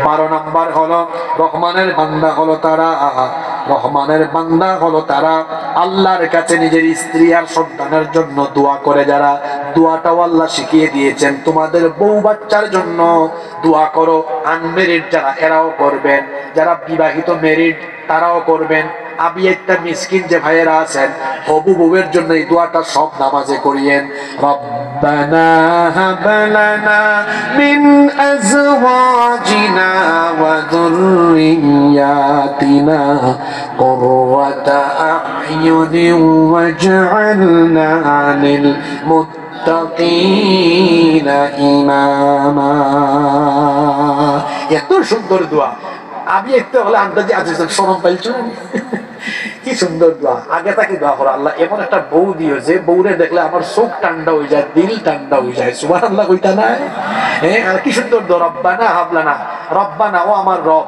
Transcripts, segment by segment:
12 নম্বর হলো রহমানের বান্দা হলো তারা, রহমানের বান্দা হলো তারা আল্লাহর কাছে নিজের স্ত্রী আর সন্তানের জন্য দোয়া করে যারা। দোয়াটাও আল্লাহ শিখিয়ে দিয়েছেন, তোমাদের বউ বাচ্চার জন্য দোয়া করো। আনমেরিড যারা এরাও করবেন, যারা বিবাহিত মেরিড তারাও করবেন। আমি একটা মিসকিন যে ভাইয়েরা আছেন হবু বউয়ের জন্য এই দোয়াটা সব নামাজে করিয়েন। রব্বানা হাব লানা মিন আজওয়াজিনা ওয়া যুররিয়াতিনা কুররাতা আ'য়ুনিন ওয়াজ'আলনা লিল মুত্তাকিনা ইমামা। এত সুন্দর দোয়া, আমি একটু হলে আন্দাজে আজ শরম পাইছো। কি সুন্দর দোয়া, আগে তাকে দোয়া করো আল্লাহ এমন একটা বউ দিও যে বউরে দেখলে আমার চোখ ঠান্ডা হয়ে যায়, দিল ঠান্ডা হয়ে যায়। সুবহানাল্লাহ কইতা নাই? হ্যাঁ, আর কি সুন্দর দোয়া। রব্বানা হাবলানা, রব্বানা ও আমার রব,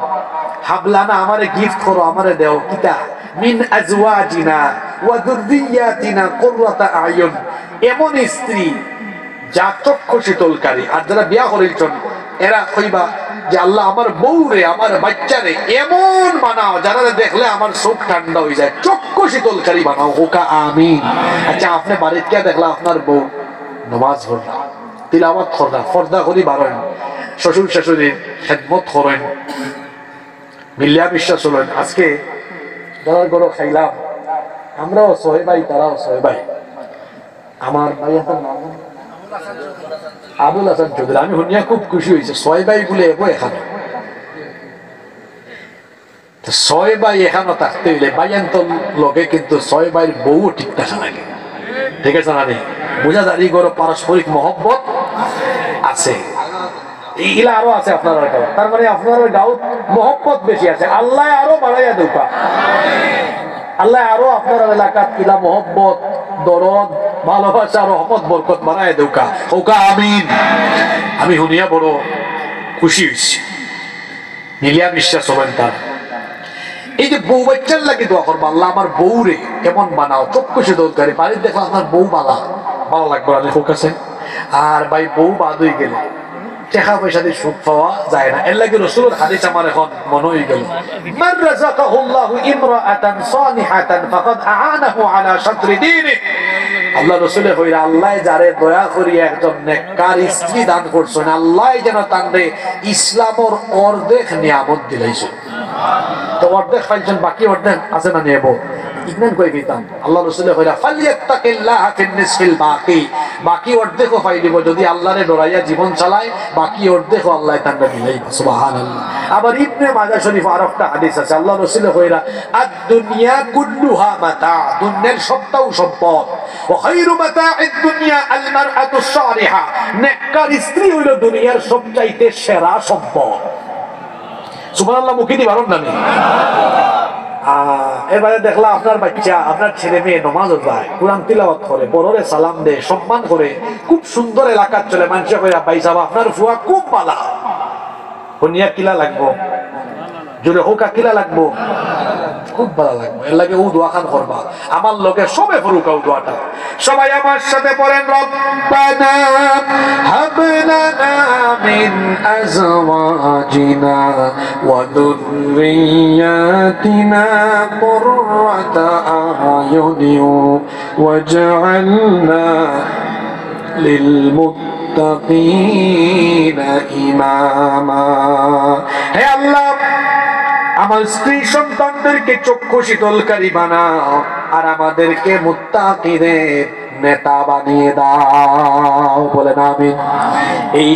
হাবলানা আমারে গিফট করো, আমারে দেও কিতা মিন আজওয়াজিনা ওয়া যুররিয়াতিনা কুররাতা আয়ুন, এমন স্ত্রী যা চক্ষু শীতলকারী। আর যারা বিয়া করেছেন এরা কইবা যে আল্লাহ আমার বউরে আমার বাচ্চারে এমন বানাও যারা দেখলে আমার চোখ ঠান্ডা হয়ে যায়, চক্ষু শীতলকারী বানাও। হোকা আমিন। আচ্ছা, আপনি বাড়িতে কে দেখলা আপনার বউ নামাজ পড়লা, তিলাওয়াত করলা, পর্দা করি বাড়েন, শ্বশুর শাশুড়ির খেদমত করেন, মিল্লা বিশ্বাস হলেন। আজকে যারা গরো খাইলাম আমরাও 6 ভাই, তারাও 6 ভাই। আমার ভাই এখন নাম আবুল হাসান চৌধুরী, আমি শুনিয়া খুব খুশি হয়েছে। 6 ভাই বলে এবো এখানে, 6 ভাই এখানে থাকতে হইলে ভাইয়ান তো লগে কিন্তু 6 ভাইয়ের বউ ঠিক থাকা লাগে। ঠিক আছে না? বুঝা যায় গরো পারস্পরিক মহব্বত আছে, এইগুলা আরো আছে আপনার গাঁও। তার মানে আপনার গাঁও মহব্বত বেশি আছে। আল্লাহ আরো বাড়াইয়া দৌকা, আল্লাহ আরো আপনার এলাকাত কিলা মহব্বত, দরদ, ভালোবাসা, রহমত, বরকত বাড়ায় দৌকা। ওকা আমিন। আমি শুনিয়া বড় খুশি হয়েছি। মিলিয়া বিশ্বাস হবেন তার। এই যে বউ বাচ্চার লাগে দোয়া করবো, আল্লাহ আমার বউ রে কেমন বানাও, চক্ষু শীতলকারী। বাড়ির দেখো আপনার বউ ভালো লাগবে আমি হোক আছে। আর ভাই বউ বাদ হয়ে গেলে টাকা পয়সা দিয়ে সুখ পাওয়া যায় না। এর লাগে রাসূলের হাদিস আমার এখন মনে হয়ে গেল, মান রাযাকাহুল্লাহু ইমরাআতান সালিহাতান ফাকাদ আ'ানাহু আলা শাতরি দীনি। আল্লাহ রাসূলে কইরা আল্লাহ যারে দয়া করি একজন নেককার স্ত্রী দান করছেন, আল্লাহ যেন তানরে ইসলামের অর্ধেক নিয়ামত দিলাইছে। তো অর্ধেক পাইছেন, বাকি অর্ধেক আছে না নেব ইগনান কই দিতাম। আল্লাহ রাসূলে কইরা ফালিয়াত্তাকিল্লাহা ফিন নিসফিল বাকি, বাকি অর্ধেকও পাই দিব যদি আল্লাহরে ডরাইয়া জীবন চালায়, বাকি অর্ধেকও আল্লাহ তানরে দিলাইবা। সুবহানাল্লাহ। আবার ইবনে মাজাহ শরীফ আরেকটা হাদিস আছে, আল্লাহ রাসূলে কইরা আদ-দুনিয়া কুল্লুহা মাতা, দুনিয়ার সবটাও সম্পদ। ওয়া খায়রু মাতা'আদ দুনিয়া আল মারআতুস সালিহা, নেককার স্ত্রী হইল দুনিয়ার সবচাইতে সেরা সম্পদ। সুবহানাল্লাহ। মুখে দি বারণ নামি। এবারে দেখলা আপনার বাচ্চা, আপনার ছেলে মেয়ে নমাজও যায়, কোরআন তিলাওয়াত করে, বড়রে সালাম দেয়, সম্মান করে, খুব সুন্দর এলাকার চলে। মানুষে কইরা ভাই সাহেব আপনার ফুয়া খুব ভালো, শুনিয়া কিলা লাগবো, জোরে হোকা কিলা লাগবো, খুব ভালো লাগবে। এর লাগে ও দোয়া খান করবা, আমার লোকে সবে ফুরুকা ও দোয়াটা। সবাই আমার সাথে পড়েন, রব্বানা হাব লানা মিন আজওয়াজিনা ওয়া যুররিয়াতিনা কুররাতা আ'য়ুনিন ওয়াজ'আলনা লিল মুত্তাকিনা ইমামা। হে আল্লাহ, আমার স্ত্রী সন্তানদেরকে চক্ষু শীতলকারী বানাও, আর আমাদেরকে মুত্তাকিদের নেতা বানিয়ে দাও। বলেন আমিন। এই